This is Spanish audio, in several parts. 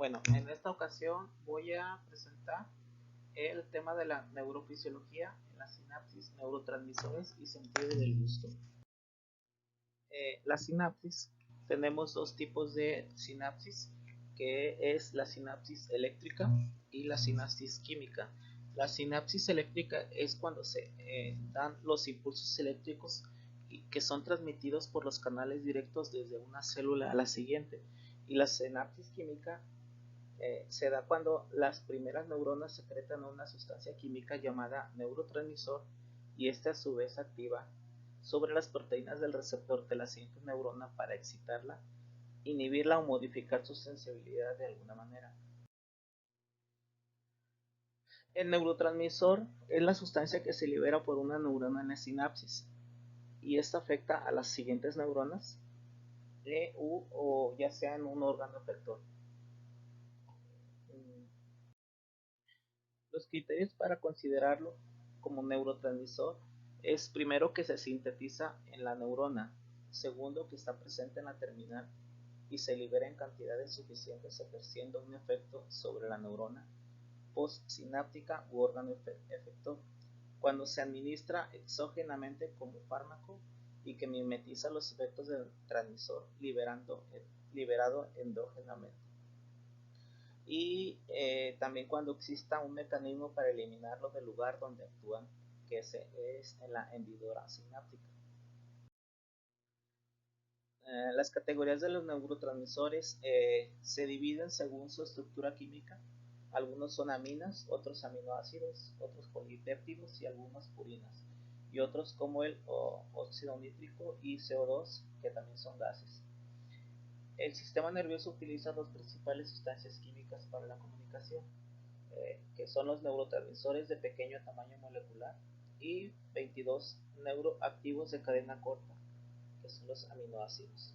Bueno, en esta ocasión voy a presentar el tema de la neurofisiología en la sinapsis, neurotransmisores y sentido del gusto. La sinapsis, tenemos dos tipos de sinapsis, que es la sinapsis eléctrica y la sinapsis química. La sinapsis eléctrica es cuando se dan los impulsos eléctricos que son transmitidos por los canales directos desde una célula a la siguiente. Y la sinapsis química se da cuando las primeras neuronas secretan una sustancia química llamada neurotransmisor y esta a su vez activa sobre las proteínas del receptor de la siguiente neurona para excitarla, inhibirla o modificar su sensibilidad de alguna manera. El neurotransmisor es la sustancia que se libera por una neurona en la sinapsis y esta afecta a las siguientes neuronas o ya sea en un órgano efector. Los criterios para considerarlo como neurotransmisor es primero que se sintetiza en la neurona, segundo que está presente en la terminal y se libera en cantidades suficientes ejerciendo un efecto sobre la neurona postsináptica u órgano efector cuando se administra exógenamente como fármaco y que mimetiza los efectos del transmisor liberado endógenamente. Y también cuando exista un mecanismo para eliminarlo del lugar donde actúan, que es en la hendidura sináptica. Las categorías de los neurotransmisores se dividen según su estructura química. Algunos son aminas, otros aminoácidos, otros polipéptidos y algunos purinas. Y otros como el óxido nítrico y CO2, que también son gases. El sistema nervioso utiliza dos principales sustancias químicas para la comunicación, que son los neurotransmisores de pequeño tamaño molecular y 22 neuroactivos de cadena corta, que son los aminoácidos.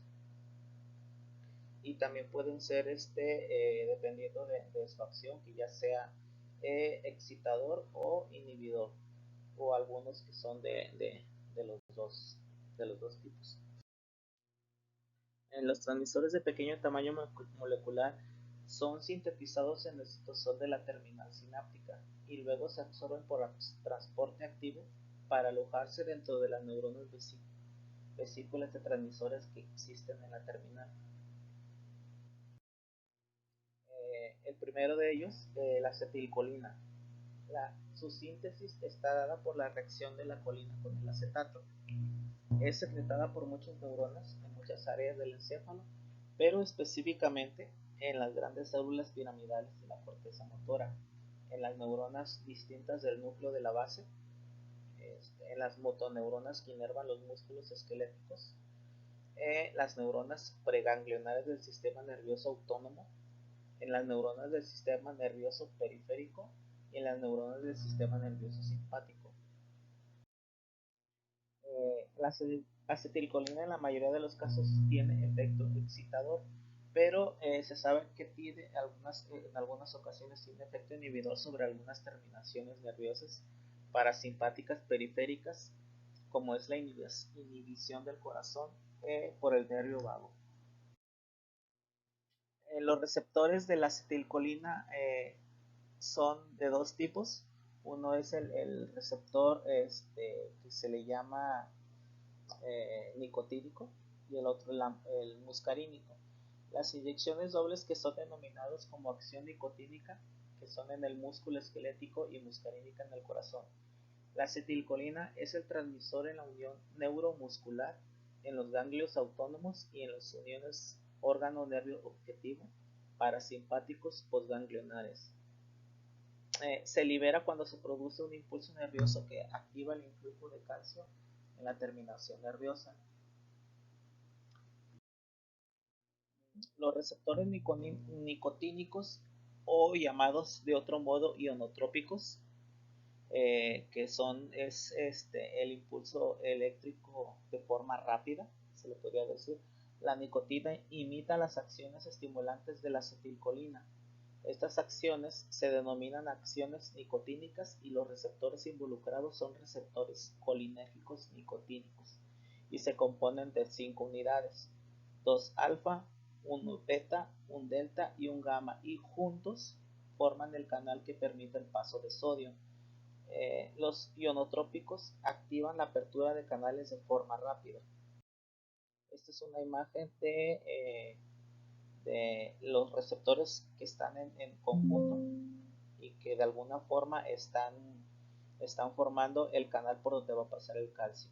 Y también pueden ser dependiendo de su acción, que ya sea excitador o inhibidor, o algunos que son de los dos tipos. Los transmisores de pequeño tamaño molecular son sintetizados en el citosol de la terminal sináptica y luego se absorben por transporte activo para alojarse dentro de las neuronas vesículas de transmisores que existen en la terminal. El primero de ellos, la acetilcolina. Su síntesis está dada por la reacción de la colina con el acetato. Es secretada por muchas neuronas en muchas áreas del encéfalo, pero específicamente en las grandes células piramidales de la corteza motora, en las neuronas distintas del núcleo de la base, en las motoneuronas que inervan los músculos esqueléticos, las neuronas preganglionares del sistema nervioso autónomo, en las neuronas del sistema nervioso periférico y en las neuronas del sistema nervioso simpático. La acetilcolina en la mayoría de los casos tiene efecto excitador, pero se sabe que en algunas ocasiones tiene efecto inhibidor sobre algunas terminaciones nerviosas parasimpáticas periféricas, como es la inhibición del corazón por el nervio vago. Los receptores de la acetilcolina son de dos tipos. Uno es el receptor que se le llama nicotínico y el otro el muscarínico. Las inyecciones dobles que son denominados como acción nicotínica, que son en el músculo esquelético y muscarínica en el corazón. La acetilcolina es el transmisor en la unión neuromuscular, en los ganglios autónomos y en las uniones órgano-nervio objetivo parasimpáticos postganglionares. Se libera cuando se produce un impulso nervioso que activa el influjo de calcio en la terminación nerviosa. Los receptores nicotínicos o llamados de otro modo ionotrópicos, que son el impulso eléctrico de forma rápida, se le podría decir. La nicotina imita las acciones estimulantes de la acetilcolina. Estas acciones se denominan acciones nicotínicas y los receptores involucrados son receptores colinérgicos nicotínicos y se componen de 5 unidades: 2 alfa, un beta, un delta y un gamma, y juntos forman el canal que permite el paso de sodio. Los ionotrópicos activan la apertura de canales de forma rápida. Esta es una imagen de los receptores que están en conjunto y que de alguna forma están formando el canal por donde va a pasar el calcio.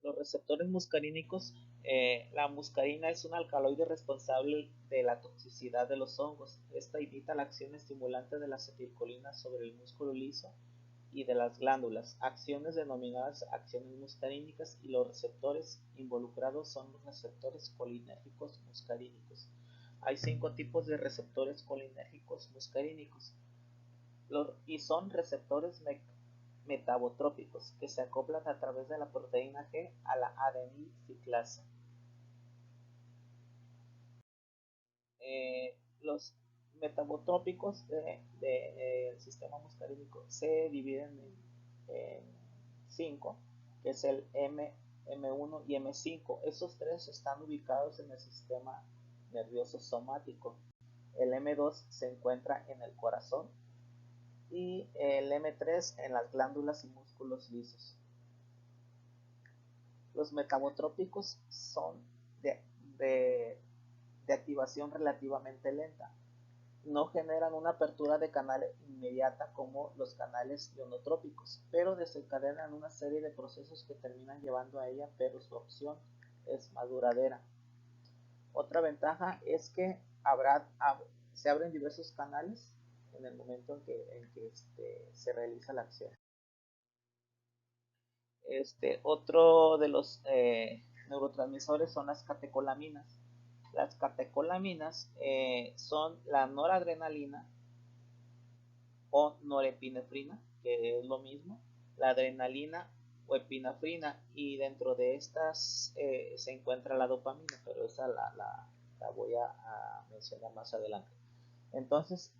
Los receptores muscarínicos, la muscarina es un alcaloide responsable de la toxicidad de los hongos. Esta imita la acción estimulante de la acetilcolina sobre el músculo liso y de las glándulas, acciones denominadas acciones muscarínicas, y los receptores involucrados son los receptores colinérgicos muscarínicos. Hay 5 tipos de receptores colinérgicos muscarínicos y son receptores metabotrópicos que se acoplan a través de la proteína G a la adenilciclasa. Los metabotrópicos del sistema muscarínico se dividen en 5, que es el M1 y M5. Esos tres están ubicados en el sistema nervioso somático. El M2 se encuentra en el corazón y el M3 en las glándulas y músculos lisos. Los metabotrópicos son de activación relativamente lenta. No generan una apertura de canal inmediata como los canales ionotrópicos, pero desencadenan una serie de procesos que terminan llevando a ella, pero su opción es más duradera. Otra ventaja es que se abren diversos canales en el momento en que se realiza la acción. Otro de los neurotransmisores son las catecolaminas. Las catecolaminas son la noradrenalina o norepinefrina, que es lo mismo, la adrenalina o epinefrina, y dentro de estas se encuentra la dopamina, pero esa la voy a mencionar más adelante. Entonces,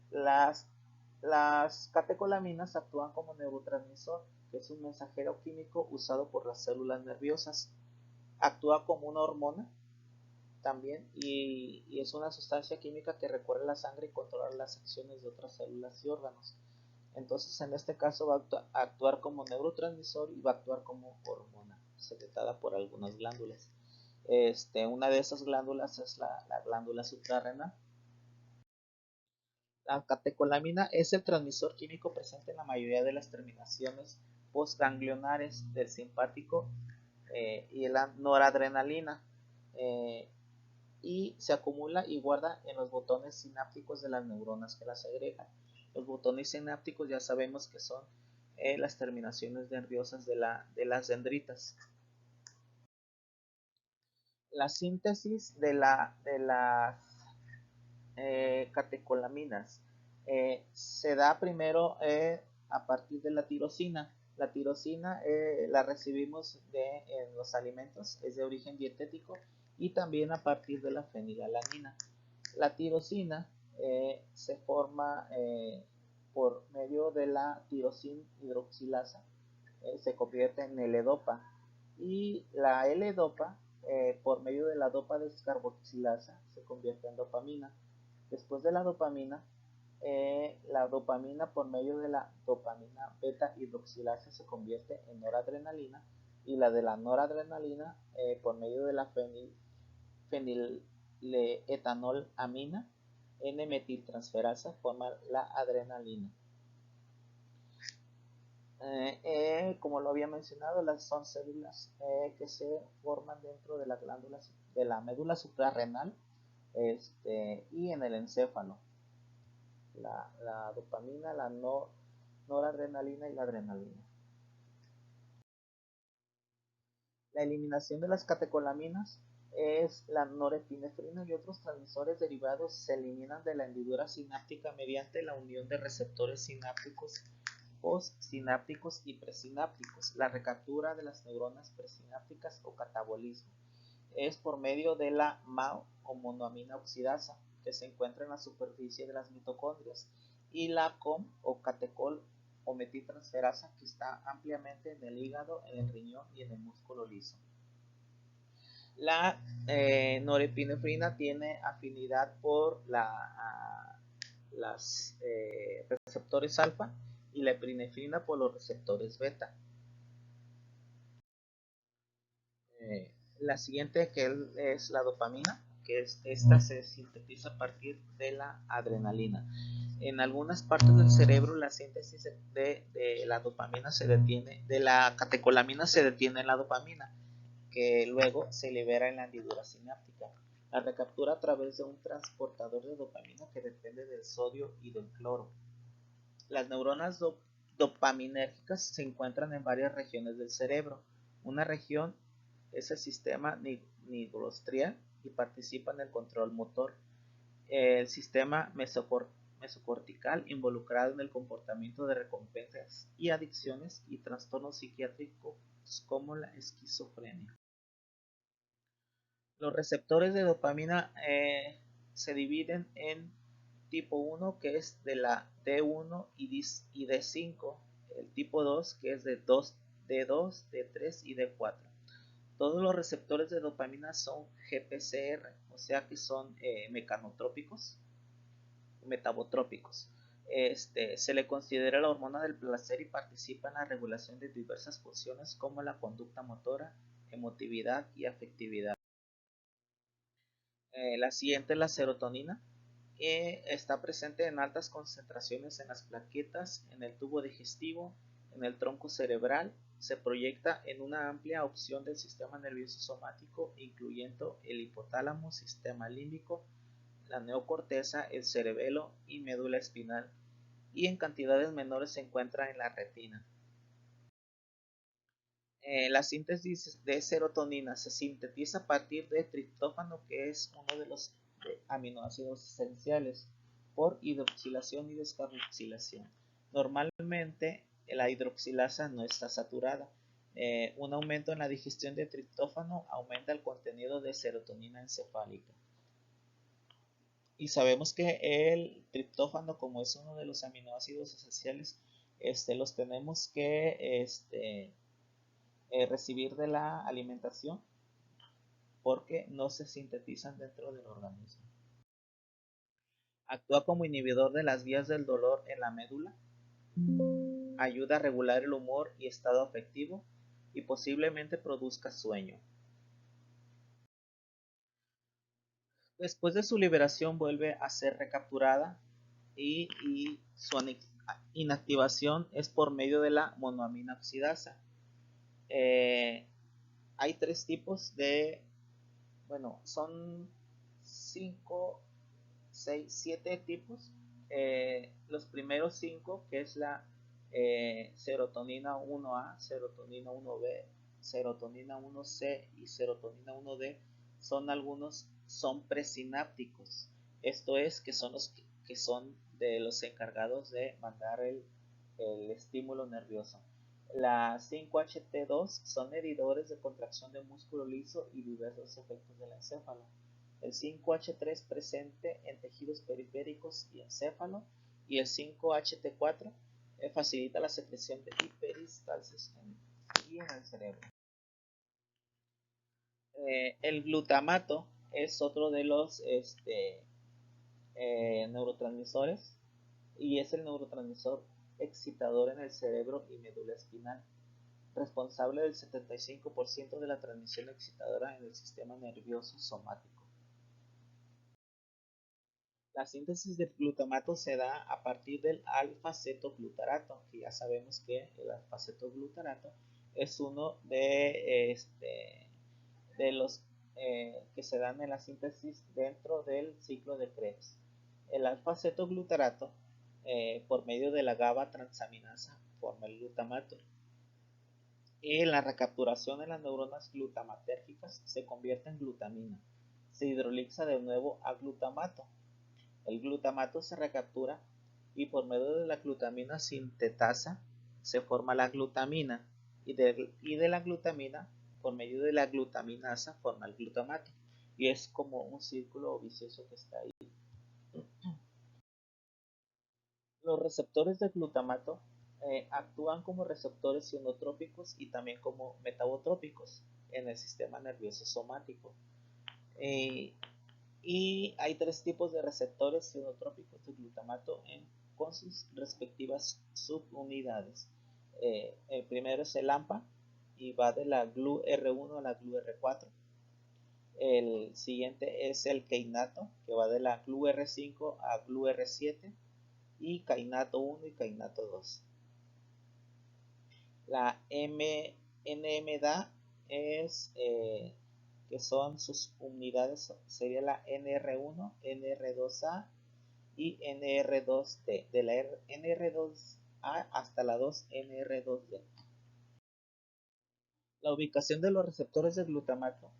las catecolaminas actúan como neurotransmisor, que es un mensajero químico usado por las células nerviosas. Actúa como una hormona también y es una sustancia química que recorre la sangre y controla las acciones de otras células y órganos. Entonces, en este caso va a actuar como neurotransmisor y va a actuar como hormona secretada por algunas glándulas. Una de esas glándulas es la glándula suprarrenal. La catecolamina es el transmisor químico presente en la mayoría de las terminaciones postganglionares del simpático y la noradrenalina, y se acumula y guarda en los botones sinápticos de las neuronas que las segregan. Los botones sinápticos ya sabemos que son las terminaciones nerviosas de las dendritas. La síntesis de las catecolaminas se da primero a partir de la tirosina. La tirosina la recibimos en los alimentos, es de origen dietético, y también a partir de la fenilalanina. La tirosina se forma por medio de la tirosin hidroxilasa, se convierte en L-dopa, y la L-dopa por medio de la dopa descarboxilasa se convierte en dopamina. Después de la dopamina por medio de la dopamina beta hidroxilasa se convierte en noradrenalina, y la de la noradrenalina por medio de la feniletolamina N-metiltransferasa forma la adrenalina. Como lo había mencionado, son células que se forman dentro de las glándulas de la médula suprarrenal y en el encéfalo. La dopamina, la noradrenalina y la adrenalina. La eliminación de las catecolaminas es la norepinefrina y otros transmisores derivados se eliminan de la hendidura sináptica mediante la unión de receptores sinápticos, postsinápticos y presinápticos. La recaptura de las neuronas presinápticas o catabolismo es por medio de la MAO o monoamina oxidasa, que se encuentra en la superficie de las mitocondrias, y la COM o catecol o metiltransferasa, que está ampliamente en el hígado, en el riñón y en el músculo liso. La norepinefrina tiene afinidad por los receptores alfa y la epinefrina por los receptores beta. La siguiente que es la dopamina, que esta se sintetiza a partir de la adrenalina. En algunas partes del cerebro la síntesis de la dopamina se detiene, de la catecolamina se detiene en la dopamina, que luego se libera en la hendidura sináptica. La recaptura a través de un transportador de dopamina que depende del sodio y del cloro. Las neuronas dopaminérgicas se encuentran en varias regiones del cerebro. Una región es el sistema nigrostrial y participa en el control motor. El sistema mesocortical involucrado en el comportamiento de recompensas y adicciones y trastornos psiquiátricos como la esquizofrenia. Los receptores de dopamina se dividen en tipo 1, que es de la D1 y D5, el tipo 2, que es de D2, D3 y D4. Todos los receptores de dopamina son GPCR, o sea que son mecanotrópicos, metabotrópicos. Se le considera la hormona del placer y participa en la regulación de diversas funciones como la conducta motora, emotividad y afectividad. La siguiente es la serotonina. Está presente en altas concentraciones en las plaquetas, en el tubo digestivo, en el tronco cerebral. Se proyecta en una amplia opción del sistema nervioso somático, incluyendo el hipotálamo, sistema límbico, la neocorteza, el cerebelo y médula espinal, y en cantidades menores se encuentra en la retina. La síntesis de serotonina se sintetiza a partir de triptófano, que es uno de los aminoácidos esenciales, por hidroxilación y descarboxilación. Normalmente la hidroxilasa no está saturada. Un aumento en la digestión de triptófano aumenta el contenido de serotonina encefálica. Y sabemos que el triptófano, como es uno de los aminoácidos esenciales, los tenemos que recibir de la alimentación porque no se sintetizan dentro del organismo. Actúa como inhibidor de las vías del dolor en la médula, ayuda a regular el humor y estado afectivo y posiblemente produzca sueño. Después de su liberación vuelve a ser recapturada y su inactivación es por medio de la monoamina oxidasa. Hay tres tipos de, bueno, son 5, 6, 7 tipos. Los primeros 5, que es la serotonina 1A, serotonina 1B, serotonina 1C y serotonina 1D, son presinápticos. Esto es que son los que son de los encargados de mandar el estímulo nervioso. Las 5-HT2 son medidores de contracción de músculo liso y diversos efectos del encéfalo. El 5-H3 presente en tejidos periféricos y encéfalo, y el 5-HT4 facilita la secreción de hiperistalsis y en el cerebro. El glutamato es otro de los neurotransmisores, y es el neurotransmisor excitador en el cerebro y médula espinal, responsable del 75% de la transmisión excitadora en el sistema nervioso somático. La síntesis del glutamato se da a partir del alfa-cetoglutarato, que ya sabemos que el alfa-cetoglutarato es uno de los que se dan en la síntesis dentro del ciclo de Krebs. El alfa-cetoglutarato, por medio de la GABA transaminasa, forma el glutamato. Y la recapturación en las neuronas glutamatérgicas se convierte en glutamina. Se hidroliza de nuevo a glutamato. El glutamato se recaptura y por medio de la glutamina sintetasa se forma la glutamina, y de la glutamina, por medio de la glutaminasa, forma el glutamato, y es como un círculo vicioso que está ahí. Los receptores de glutamato Actúan como receptores ionotrópicos y también como metabotrópicos en el sistema nervioso somático. Y hay tres tipos de receptores ionotrópicos de glutamato con sus respectivas subunidades. El primero es el AMPA y va de la GLU-R1 a la GLU-R4. El siguiente es el kainato, que va de la GLU-R5 a GLU-R7 y kainato 1 y kainato 2. La NMDA es que son sus unidades, sería la NR1, NR2A y NR2D, de la NR2A hasta la 2NR2D. La ubicación de los receptores de glutamato.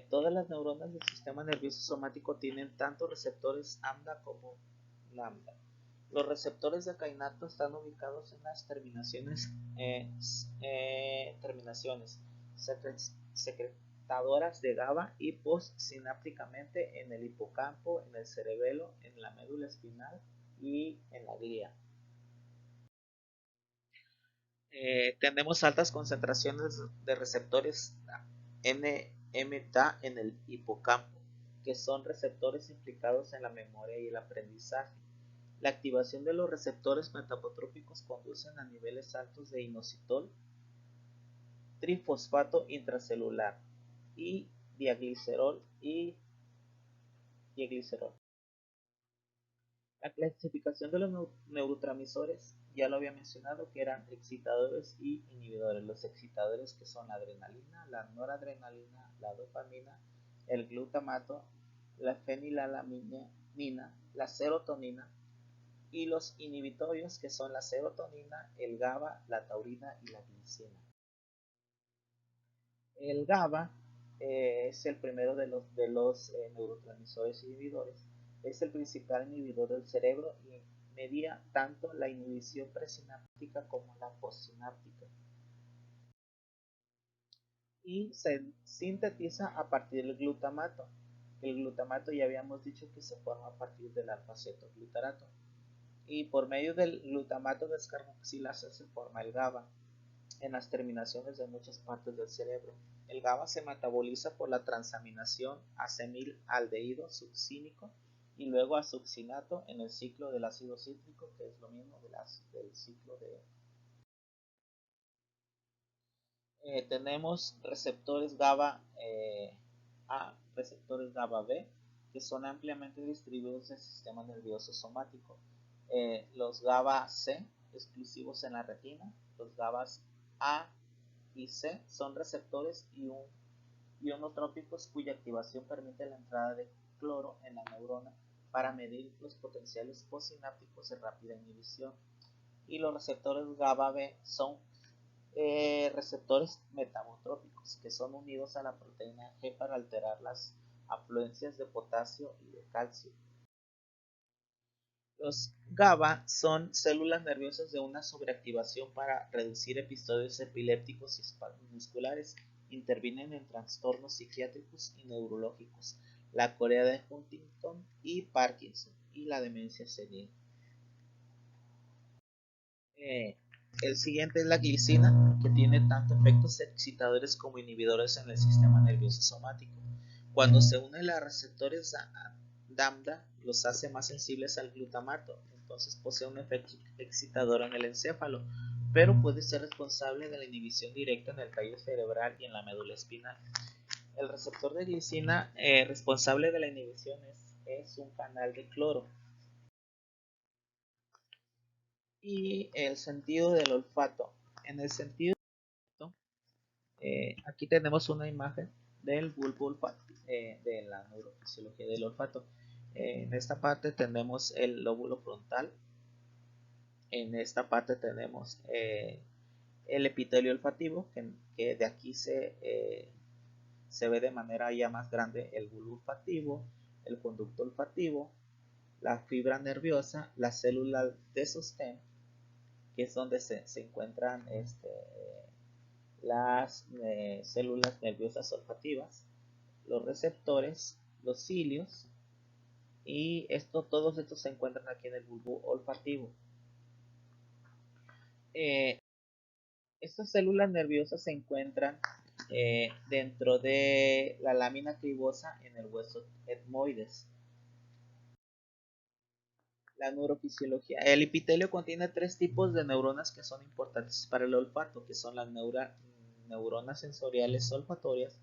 Todas las neuronas del sistema nervioso somático tienen tanto receptores AMDA como lambda. Los receptores de kainato están ubicados en las terminaciones secretadoras de GABA y postsinápticamente en el hipocampo, en el cerebelo, en la médula espinal y en la glía. Tenemos altas concentraciones de receptores NMDA en el hipocampo, que son receptores implicados en la memoria y el aprendizaje. La activación de los receptores metabotrópicos conducen a niveles altos de inositol, trifosfato intracelular y diaglicerol La clasificación de los neurotransmisores ya lo había mencionado, que eran excitadores y inhibidores. Los excitadores, que son la adrenalina, la noradrenalina, la dopamina, el glutamato, la fenilalanina, la serotonina, y los inhibitorios, que son la serotonina, el GABA, la taurina y la glicina. El GABA es el primero de los neurotransmisores inhibidores. Es el principal inhibidor del cerebro y media tanto la inhibición presináptica como la postsináptica. Y se sintetiza a partir del glutamato. El glutamato ya habíamos dicho que se forma a partir del alfa-cetoglutarato. Y por medio del glutamato descarboxilasa se forma el GABA en las terminaciones de muchas partes del cerebro. El GABA se metaboliza por la transaminación a fenilaldehído succínico y luego a succinato en el ciclo del ácido cítrico, que es lo mismo del ciclo de... tenemos receptores GABA A, receptores GABA B, que son ampliamente distribuidos en el sistema nervioso somático. Los GABA C, exclusivos en la retina, los GABA A y C son receptores ionotrópicos cuya activación permite la entrada de cloro en la neurona para medir los potenciales postsinápticos de rápida inhibición. Y los receptores GABA B son receptores metabotrópicos que son unidos a la proteína G para alterar las afluencias de potasio y de calcio. Los GABA son células nerviosas de una sobreactivación para reducir episodios epilépticos y espasmos musculares. Intervienen en trastornos psiquiátricos y neurológicos, la corea de Huntington y Parkinson y la demencia senil. El siguiente es la glicina, que tiene tanto efectos excitadores como inhibidores en el sistema nervioso somático. Cuando se unen a receptores lambda, los hace más sensibles al glutamato, entonces posee un efecto excitador en el encéfalo, pero puede ser responsable de la inhibición directa en el tallo cerebral y en la médula espinal. El receptor de glicina responsable de la inhibición es un canal de cloro. Y el sentido del olfato. En el sentido del olfato, aquí tenemos una imagen del bulbo olfativo, de la neurofisiología del olfato. En esta parte tenemos el lóbulo frontal. En esta parte tenemos el epitelio olfativo, que de aquí se ve de manera ya más grande el bulbo olfativo, el conducto olfativo, la fibra nerviosa, la célula de sostén, que es donde se encuentran las células nerviosas olfativas, los receptores, los cilios, y todos estos se encuentran aquí en el bulbo olfativo. Eh, Estas células nerviosas se encuentran dentro de la lámina cribosa en el hueso etmoides. La neurofisiología. El epitelio contiene tres tipos de neuronas que son importantes para el olfato, que son las neuronas sensoriales olfatorias,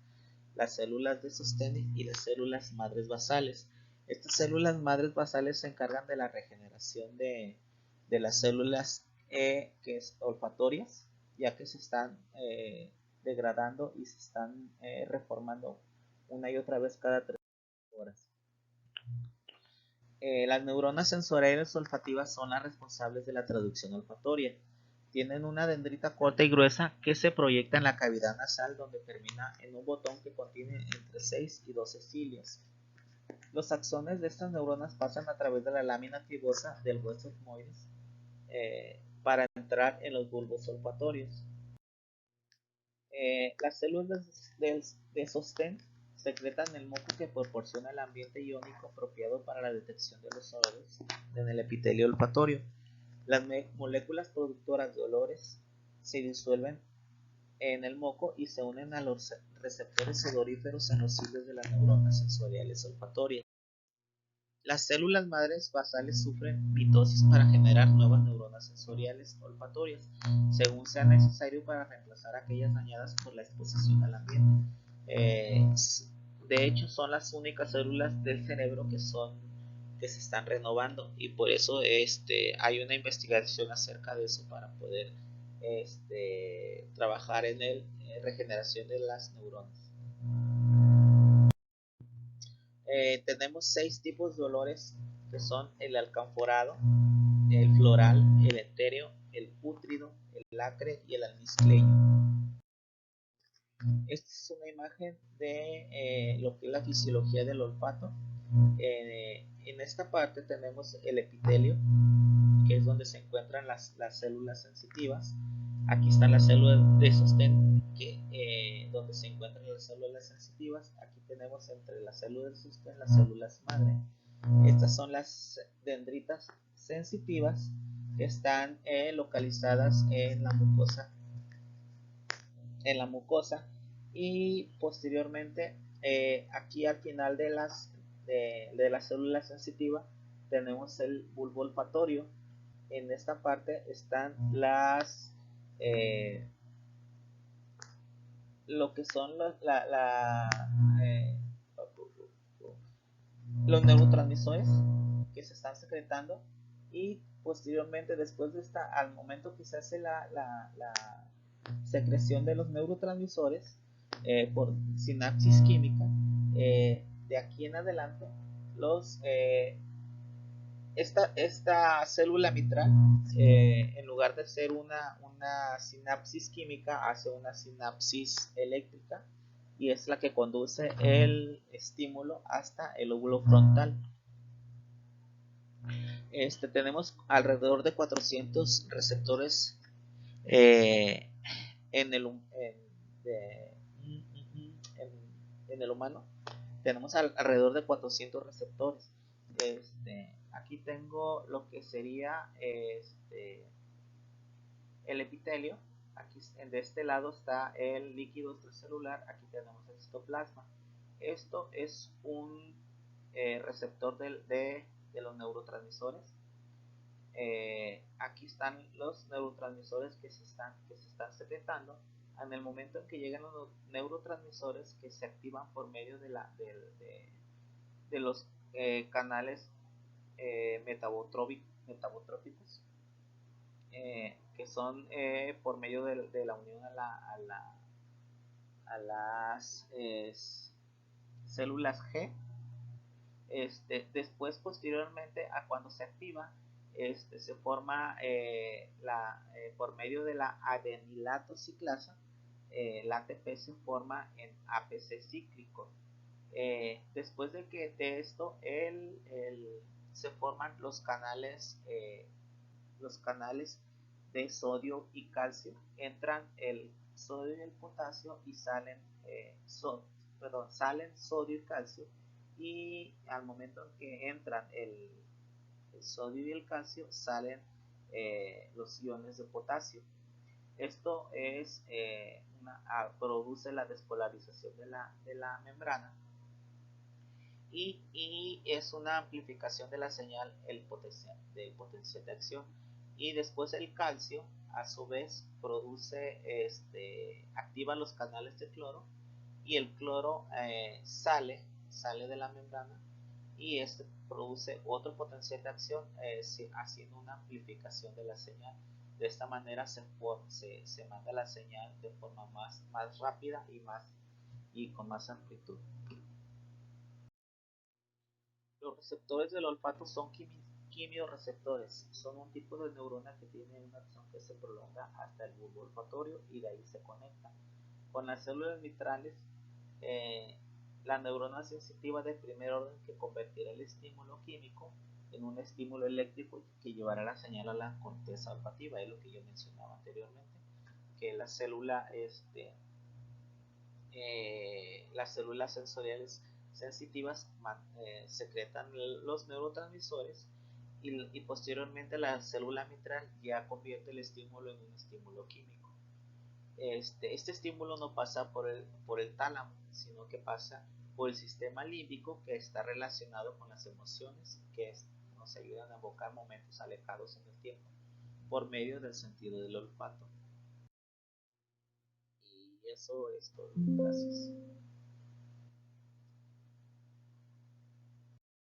las células de sostén y las células madres basales. Estas células madres basales se encargan de la regeneración de las células que es olfatorias, ya que se están degradando y se están reformando una y otra vez cada 3 horas. Las neuronas sensoriales olfativas son las responsables de la traducción olfatoria. Tienen una dendrita corta y gruesa que se proyecta en la cavidad nasal, donde termina en un botón que contiene entre 6 y 12 cilios. Los axones de estas neuronas pasan a través de la lámina cribosa del hueso etmoides para entrar en los bulbos olfatorios. Las células de sostén secretan el moco que proporciona el ambiente iónico apropiado para la detección de los olores en el epitelio olfatorio. Las moléculas productoras de olores se disuelven en el moco y se unen a los receptores odoríferos en los hilos de las neuronas sensoriales olfatorias. Las células madres basales sufren mitosis para generar nuevas neuronas sensoriales olfatorias, según sea necesario para reemplazar aquellas dañadas por la exposición al ambiente. De hecho, son las únicas células del cerebro que se están renovando, y por eso hay una investigación acerca de eso para poder trabajar en la regeneración de las neuronas. Tenemos 6 tipos de olores, que son el alcanforado, el floral, el etéreo, el pútrido, el acre y el almizcleño. Esta es una imagen de lo que es la fisiología del olfato. En esta parte tenemos el epitelio, que es donde se encuentran las células sensitivas. Aquí están las células de sostén, donde se encuentran las células sensitivas. Aquí tenemos entre las células de sostén las células madre. Estas son las dendritas sensitivas que están localizadas en la mucosa, y posteriormente aquí al final de la célula sensitiva tenemos el bulbo olfatorio. En esta parte están lo que son los neurotransmisores que se están secretando, y posteriormente, después de al momento que se hace la secreción de los neurotransmisores por sinapsis química, de aquí en adelante esta célula mitral, en lugar de ser una sinapsis química, hace una sinapsis eléctrica, y es la que conduce el estímulo hasta el lóbulo frontal. Tenemos alrededor de 400 receptores en el humano. Tenemos alrededor de 400 receptores. Aquí tengo lo que sería el epitelio. Aquí de este lado está el líquido extracelular. Aquí tenemos el citoplasma. Esto es un receptor de los neurotransmisores. Aquí están los neurotransmisores que se están secretando. En el momento en que llegan los neurotransmisores, que se activan por medio de los canales metabotróficos, que son por medio de la unión a las células G. Después, posteriormente a cuando se activa, se forma por medio de la adenilato ciclasa, la ATP se forma en APC cíclico. Después de esto se forman los canales de sodio y calcio. Entran el sodio y el potasio y salen sodio y calcio, y al momento en que entran el sodio y el calcio, salen los iones de potasio. Esto es, produce la despolarización de la membrana y es una amplificación de la señal del potencial de acción. Y después el calcio a su vez activa los canales de cloro, y el cloro sale de la membrana, y este produce otro potencial de acción, haciendo una amplificación de la señal. De esta manera se manda la señal de forma más rápida y con más amplitud. Los receptores del olfato son quimiorreceptores. Son un tipo de neurona que tiene una acción que se prolonga hasta el bulbo olfatorio y de ahí se conecta con las células mitrales. La neurona sensitiva de primer orden que convertirá el estímulo químico en un estímulo eléctrico que llevará la señal a la corteza olfativa. Es lo que yo mencionaba anteriormente, que las células sensoriales sensitivas secretan los neurotransmisores, y posteriormente la célula mitral ya convierte el estímulo en un estímulo químico. Este estímulo no pasa por el tálamo, sino que pasa por el sistema límbico, que está relacionado con las emociones, que nos ayudan a evocar momentos alejados en el tiempo por medio del sentido del olfato. Y eso es todo. Gracias.